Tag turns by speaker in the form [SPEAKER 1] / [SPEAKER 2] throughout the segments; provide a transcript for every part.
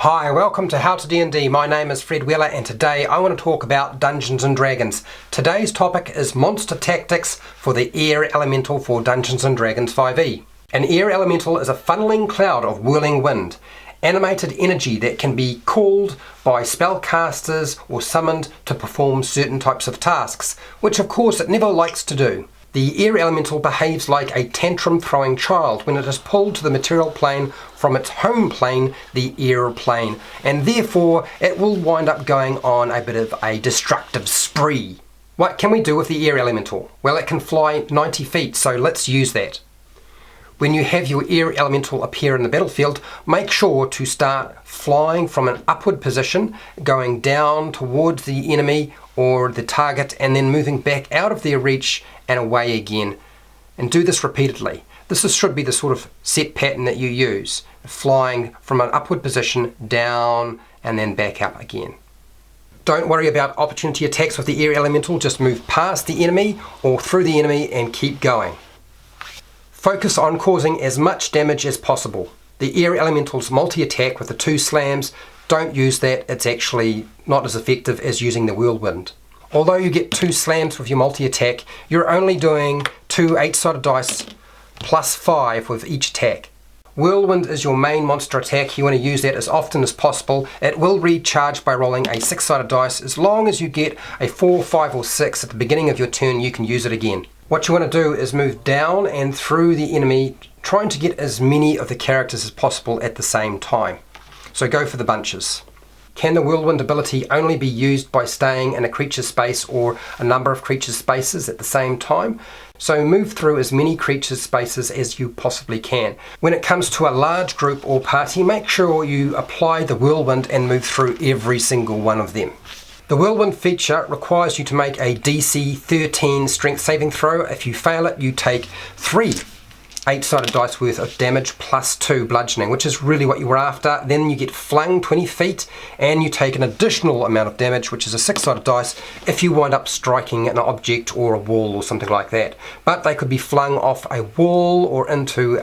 [SPEAKER 1] Hi, welcome to HowtoDandD. My name is Fred Wheeler and today I want to talk about Dungeons & Dragons. Today's topic is monster tactics for the air elemental for Dungeons & Dragons 5e. An air elemental is a funneling cloud of whirling wind, animated energy that can be called by spellcasters or summoned to perform certain types of tasks, which of course it never likes to do. The air elemental behaves like a tantrum-throwing child when it is pulled to the material plane from its home plane, the air plane, and therefore it will wind up going on a bit of a destructive spree. What can we do with the air elemental? Well, it can fly 90 feet, so let's use that. When you have your air elemental appear in the battlefield, make sure to start flying from an upward position, going down towards the enemy or the target, and then moving back out of their reach and away again. And do this repeatedly. Should be the sort of set pattern that you use, flying from an upward position, down, and then back up again. Don't worry about opportunity attacks with the air elemental, just move past the enemy or through the enemy and keep going. Focus on causing as much damage as possible. The air elemental's multi-attack with the 2 slams, don't use that, it's actually not as effective as using the whirlwind. Although you get 2 slams with your multi-attack, you're only doing 2 8-sided dice plus 5 with each attack. Whirlwind is your main monster attack. You want to use that as often as possible. It will recharge by rolling a 6-sided dice. As long as you get a 4, 5 or 6 at the beginning of your turn, you can use it again. What you want to do is move down and through the enemy, trying to get as many of the characters as possible at the same time. So go for the bunches. Can the whirlwind ability only be used by staying in a creature's space or a number of creatures' spaces at the same time? So move through as many creatures' spaces as you possibly can. When it comes to a large group or party, make sure you apply the whirlwind and move through every single one of them. The whirlwind feature requires you to make a DC 13 strength saving throw. If you fail it, you take 3 8-sided dice worth of damage plus 2 bludgeoning, which is really what you were after. Then you get flung 20 feet and you take an additional amount of damage, which is a 6-sided dice, if you wind up striking an object or a wall or something like that. But they could be flung off a wall or into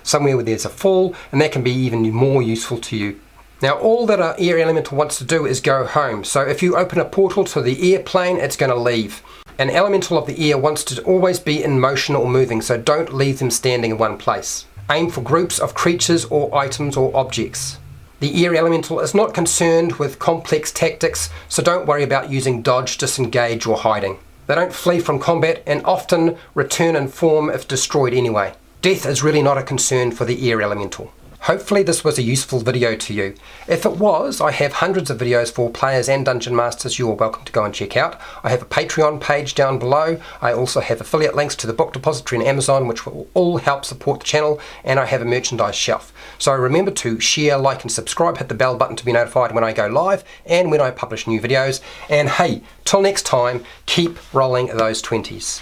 [SPEAKER 1] somewhere where there's a fall, and that can be even more useful to you. Now all that an air elemental wants to do is go home. So if you open a portal to the air plane, it's going to leave. An elemental of the air wants to always be in motion or moving, so don't leave them standing in one place. Aim for groups of creatures or items or objects. The air elemental is not concerned with complex tactics, so don't worry about using dodge, disengage or hiding. They don't flee from combat and often return in form if destroyed anyway. Death is really not a concern for the air elemental. Hopefully this was a useful video to you. If it was, I have hundreds of videos for players and dungeon masters you are welcome to go and check out. I have a Patreon page down below. I also have affiliate links to the book depository and Amazon, which will all help support the channel, and I have a merchandise shelf. So remember to share, like and subscribe, hit the bell button to be notified when I go live and when I publish new videos. And hey, till next time, keep rolling those 20s.